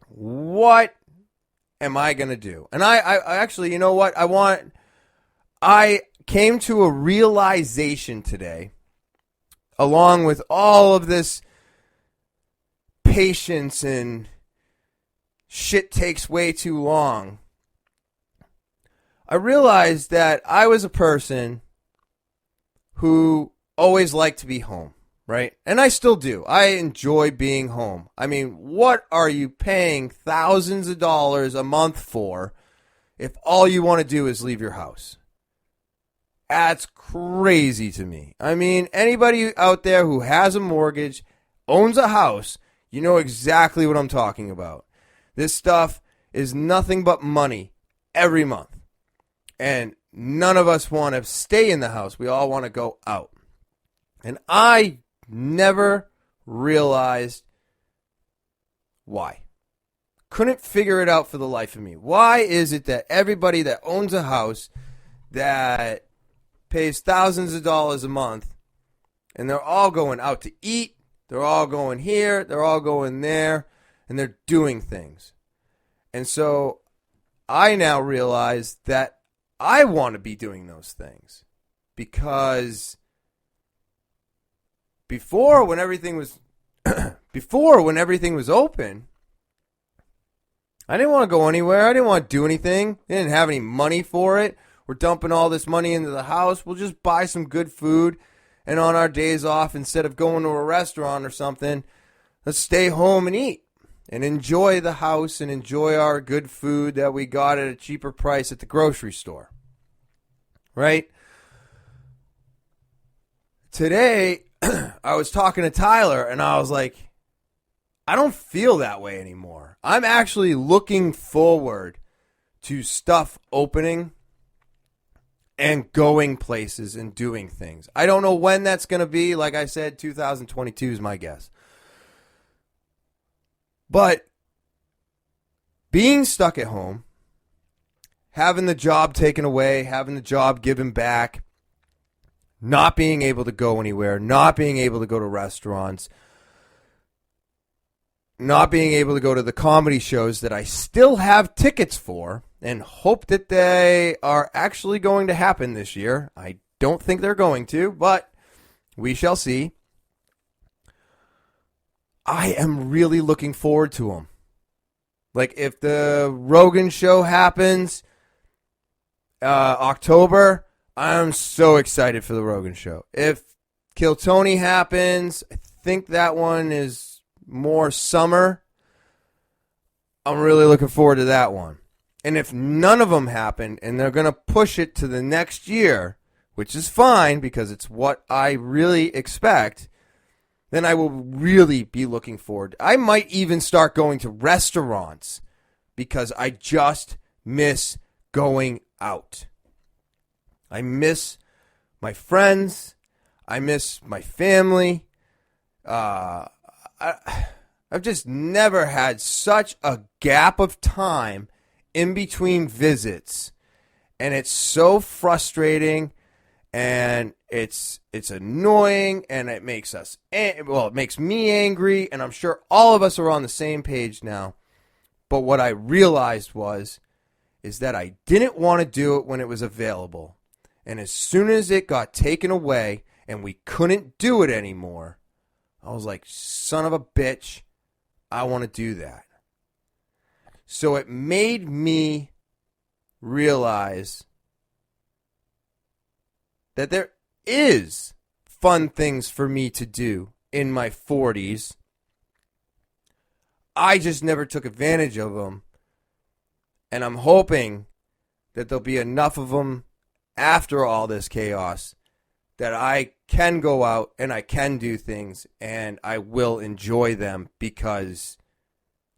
What am I going to do? And I actually, you know what? I came to a realization today, along with all of this patience and shit takes way too long. I realized that I was a person who always liked to be home, right? And I still do. I enjoy being home. I mean, what are you paying thousands of dollars a month for if all you want to do is leave your house? That's crazy to me. I mean, anybody out there who has a mortgage, owns a house, you know exactly what I'm talking about. This stuff is nothing but money every month. And none of us want to stay in the house. We all want to go out. And I never realized why. Couldn't figure it out for the life of me. Why is it that everybody that owns a house that pays thousands of dollars a month, and they're all going out to eat, they're all going here, they're all going there, and they're doing things. And so I now realize that I want to be doing those things, because before when everything was open, I didn't want to go anywhere. I didn't want to do anything. I didn't have any money for it. We're dumping all this money into the house. We'll just buy some good food, and on our days off, instead of going to a restaurant or something, let's stay home and eat and enjoy the house and enjoy our good food that we got at a cheaper price at the grocery store. Right? Today, I was talking to Tyler, and I was like, I don't feel that way anymore. I'm actually looking forward to stuff opening and going places and doing things. I don't know when that's going to be. Like I said, 2022 is my guess. But being stuck at home, having the job taken away, having the job given back, not being able to go anywhere, not being able to go to restaurants, not being able to go to the comedy shows that I still have tickets for and hope that they are actually going to happen this year. I don't think they're going to, but we shall see. I am really looking forward to them. Like, if the Rogan show happens October, I'm so excited for the Rogan show. If Kill Tony happens, I think that one is more summer. I'm really looking forward to that one. And if none of them happen and they're going to push it to the next year, which is fine because it's what I really expect, then I will really be looking forward. I might even start going to restaurants because I just miss going out. I miss my friends. I miss my family. I've just never had such a gap of time in between visits. And it's so frustrating. And it's annoying, and it makes it makes me angry, and I'm sure all of us are on the same page now. But what I realized is that I didn't want to do it when it was available. And as soon as it got taken away and we couldn't do it anymore, I was like, son of a bitch, I want to do that. So it made me realize that there is fun things for me to do in my 40s. I just never took advantage of them. And I'm hoping that there'll be enough of them after all this chaos that I can go out and I can do things and I will enjoy them, because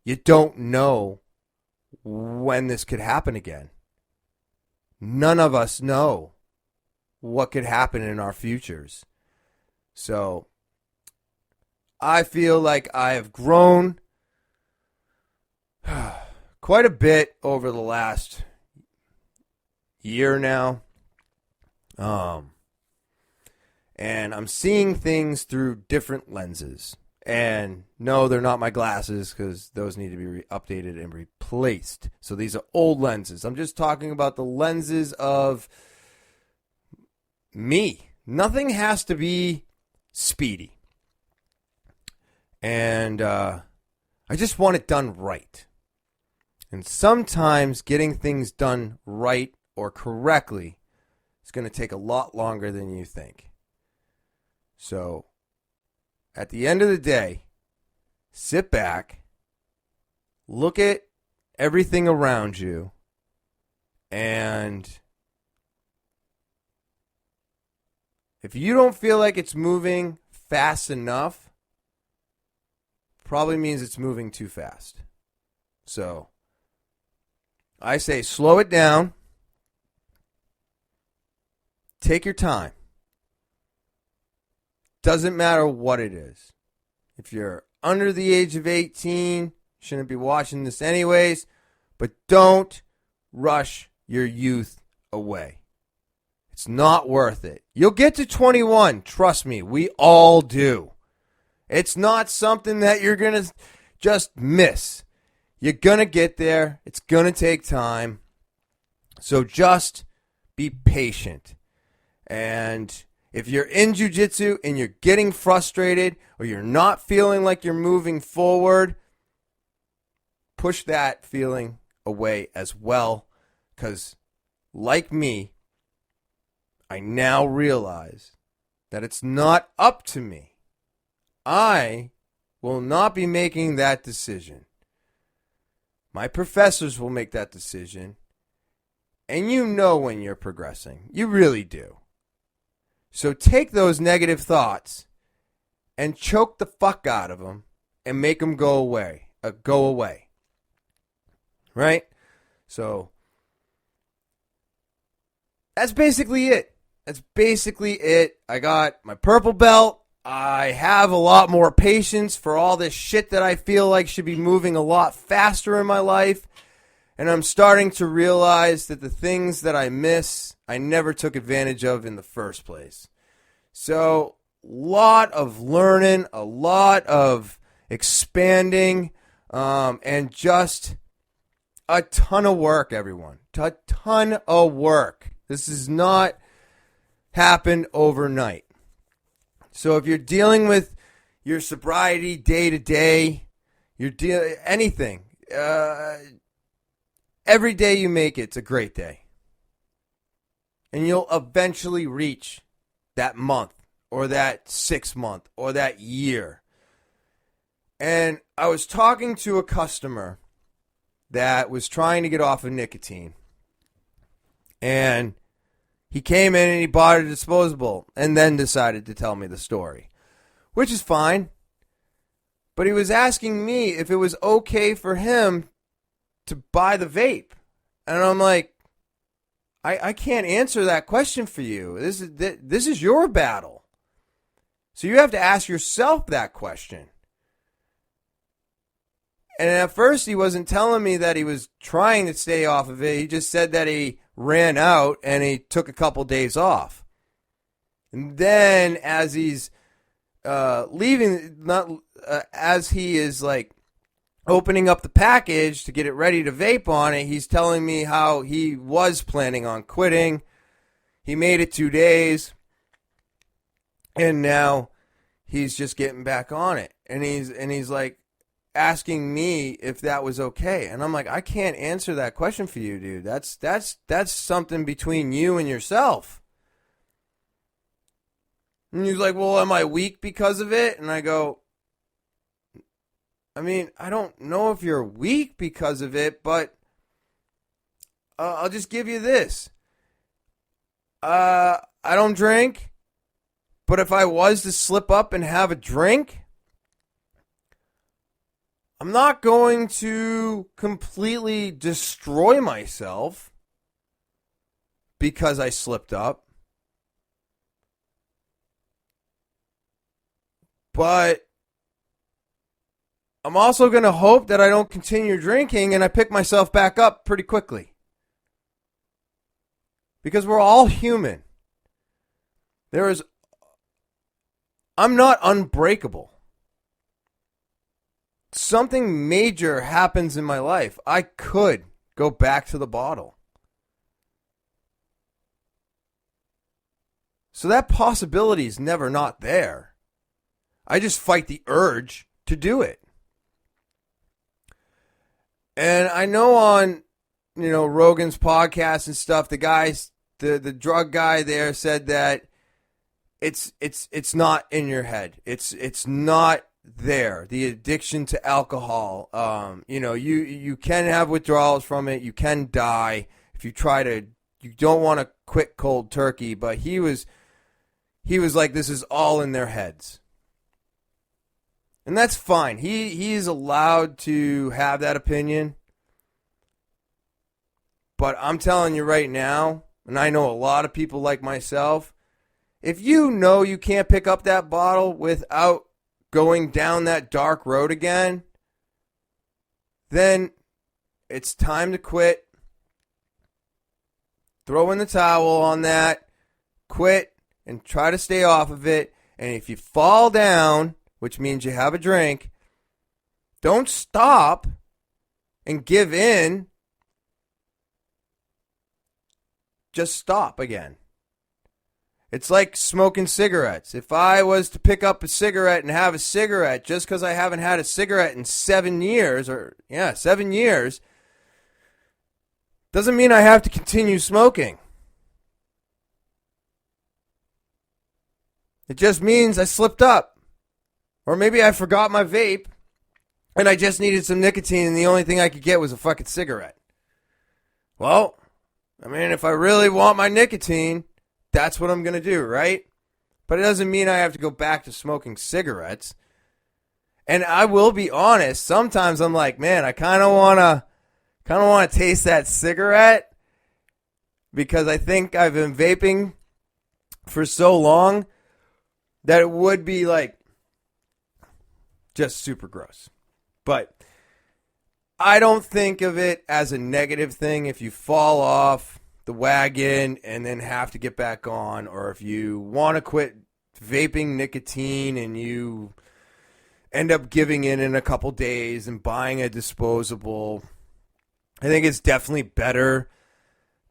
you don't know when this could happen again. None of us know what could happen in our futures. So I feel like I have grown quite a bit over the last year now. And I'm seeing things through different lenses. And no, they're not my glasses, because those need to be updated and replaced. So these are old lenses. I'm just talking about the lenses of me. Nothing has to be speedy. And I just want it done right. And sometimes getting things done right or correctly is going to take a lot longer than you think. So at the end of the day, sit back, look at everything around you, and if you don't feel like it's moving fast enough, probably means it's moving too fast. So I say slow it down. Take your time. Doesn't matter what it is. If you're under the age of 18, shouldn't be watching this anyways, but don't rush your youth away. It's not worth it. You'll get to 21. Trust me, we all do. It's not something that you're going to just miss. You're going to get there. It's going to take time. So just be patient. And if you're in jiu-jitsu and you're getting frustrated or you're not feeling like you're moving forward, push that feeling away as well. Because like me, I now realize that it's not up to me. I will not be making that decision. My professors will make that decision. And you know when you're progressing. You really do. So take those negative thoughts and choke the fuck out of them and make them go away. Right? So that's basically it. I got my purple belt. I have a lot more patience for all this shit that I feel like should be moving a lot faster in my life. And I'm starting to realize that the things that I miss, I never took advantage of in the first place. So, lot of learning, a lot of expanding, and just a ton of work, everyone. A ton of work. This has not happened overnight. So if you're dealing with your sobriety day to day, anything, every day you make it's a great day. And you'll eventually reach that month or that 6 month or that year. And I was talking to a customer that was trying to get off of nicotine. And he came in and he bought a disposable and then decided to tell me the story, which is fine. But he was asking me if it was okay for him to buy the vape. And I'm like, I can't answer that question for you. This is your battle. So you have to ask yourself that question. And at first he wasn't telling me that he was trying to stay off of it. He just said that he ran out and he took a couple days off. And then as he's as he is like opening up the package to get it ready to vape on it, he's telling me how he was planning on quitting. He made it 2 days. And now he's just getting back on it. And he's like asking me if that was okay. And I'm like, I can't answer that question for you, dude. That's something between you and yourself. And he's like, well, am I weak because of it? And I go, I mean, I don't know if you're weak because of it, but I'll just give you this. I don't drink, but if I was to slip up and have a drink, I'm not going to completely destroy myself because I slipped up. But I'm also going to hope that I don't continue drinking and I pick myself back up pretty quickly. Because we're all human. I'm not unbreakable. Something major happens in my life, I could go back to the bottle. So that possibility is never not there. I just fight the urge to do it. And I know on, Rogan's podcast and stuff, the drug guy there said that it's not in your head. It's not there. The addiction to alcohol, you can have withdrawals from it. You can die if you you don't want to quit cold turkey, but he was like, this is all in their heads. And that's fine. He's allowed to have that opinion. But I'm telling you right now, and I know a lot of people like myself, if you know you can't pick up that bottle without going down that dark road again, then it's time to quit. Throw in the towel on that. Quit and try to stay off of it. And if you fall down, which means you have a drink, don't stop and give in. Just stop again. It's like smoking cigarettes. If I was to pick up a cigarette and have a cigarette just because I haven't had a cigarette in 7 years, 7 years, doesn't mean I have to continue smoking. It just means I slipped up. Or maybe I forgot my vape and I just needed some nicotine and the only thing I could get was a fucking cigarette. Well, I mean, if I really want my nicotine, that's what I'm going to do, right? But it doesn't mean I have to go back to smoking cigarettes. And I will be honest, sometimes I'm like, man, I kind of want to taste that cigarette because I think I've been vaping for so long. that it would be like just super gross. But I don't think of it as a negative thing if you fall off the wagon and then have to get back on, or if you want to quit vaping nicotine and you end up giving in a couple days and buying a disposable. I think it's definitely better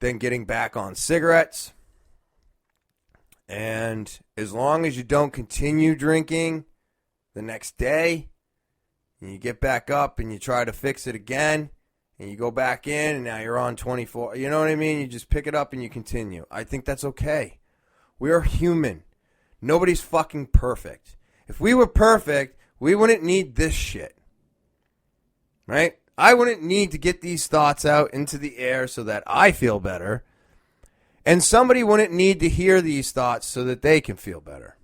than getting back on cigarettes. And as long as you don't continue drinking the next day, and you get back up and you try to fix it again, and you go back in, and now you're on 24. You know what I mean? You just pick it up and you continue. I think that's okay. We are human. Nobody's fucking perfect. If we were perfect, we wouldn't need this shit. Right? I wouldn't need to get these thoughts out into the air so that I feel better. And somebody wouldn't need to hear these thoughts so that they can feel better.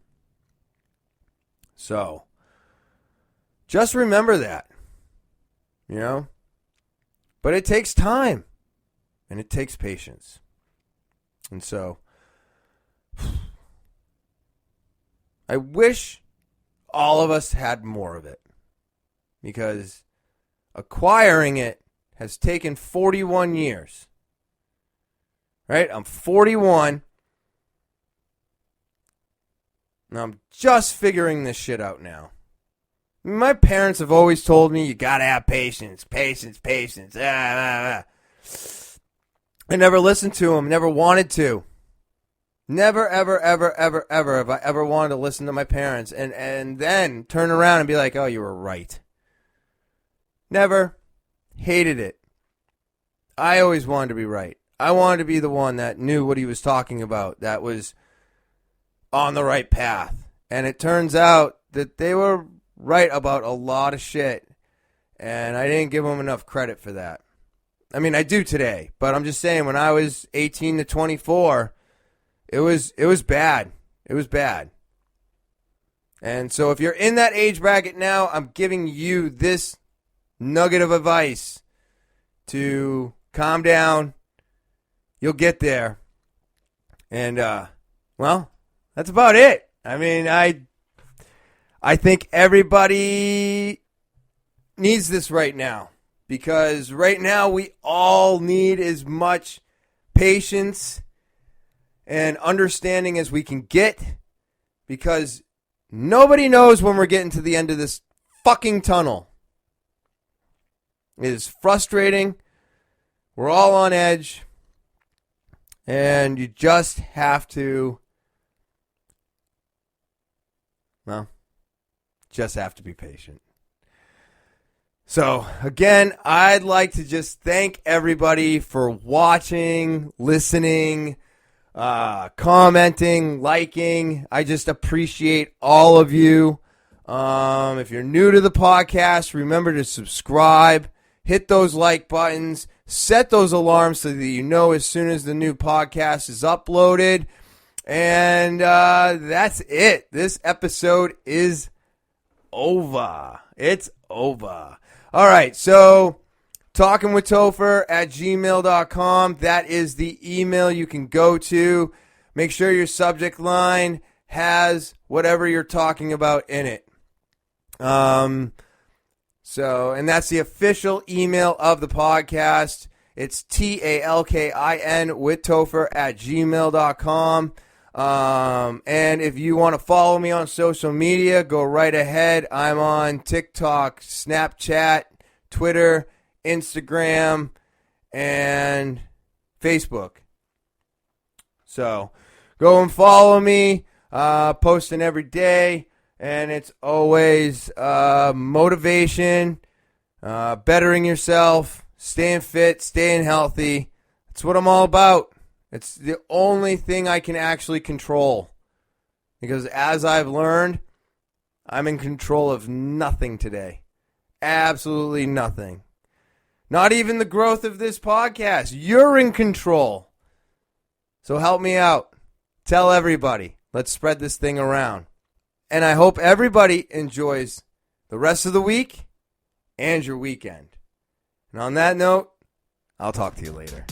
So, just remember that. You know? But it takes time. And it takes patience. And so, I wish all of us had more of it. Because acquiring it has taken 41 years. Right? I'm 41. And I'm just figuring this shit out now. My parents have always told me, you gotta have patience, patience, patience. I never listened to them, never wanted to. Never, ever, ever, ever, ever have I ever wanted to listen to my parents and then turn around and be like, oh, you were right. Never. Hated it. I always wanted to be right. I wanted to be the one that knew what he was talking about, that was on the right path. And it turns out that they were right about a lot of shit, and I didn't give them enough credit for that. I mean, I do today, but I'm just saying, when I was 18 to 24, it was bad. It was bad. And so if you're in that age bracket now, I'm giving you this nugget of advice to calm down. You'll get there. And, well, that's about it. I mean, I think everybody needs this right now, because right now we all need as much patience and understanding as we can get, because nobody knows when we're getting to the end of this fucking tunnel. It is frustrating. We're all on edge, and you just have to, well, just have to be patient. So, again, I'd like to just thank everybody for watching, listening, commenting, liking. I just appreciate all of you. If you're new to the podcast, remember to subscribe, hit those like buttons, set those alarms so that you know as soon as the new podcast is uploaded. And that's it. This episode is over. It's over. All right, so talkingwithtopher@gmail.com. That is the email you can go to. Make sure your subject line has whatever you're talking about in it. And that's the official email of the podcast. It's TALKIN with Topher@gmail.com. And if you want to follow me on social media, go right ahead. I'm on TikTok, Snapchat, Twitter, Instagram, and Facebook. So go and follow me. Posting every day, and it's always motivation, bettering yourself, staying fit, staying healthy. That's what I'm all about. It's the only thing I can actually control. Because as I've learned, I'm in control of nothing today. Absolutely nothing. Not even the growth of this podcast. You're in control. So help me out. Tell everybody. Let's spread this thing around. And I hope everybody enjoys the rest of the week and your weekend. And on that note, I'll talk to you later.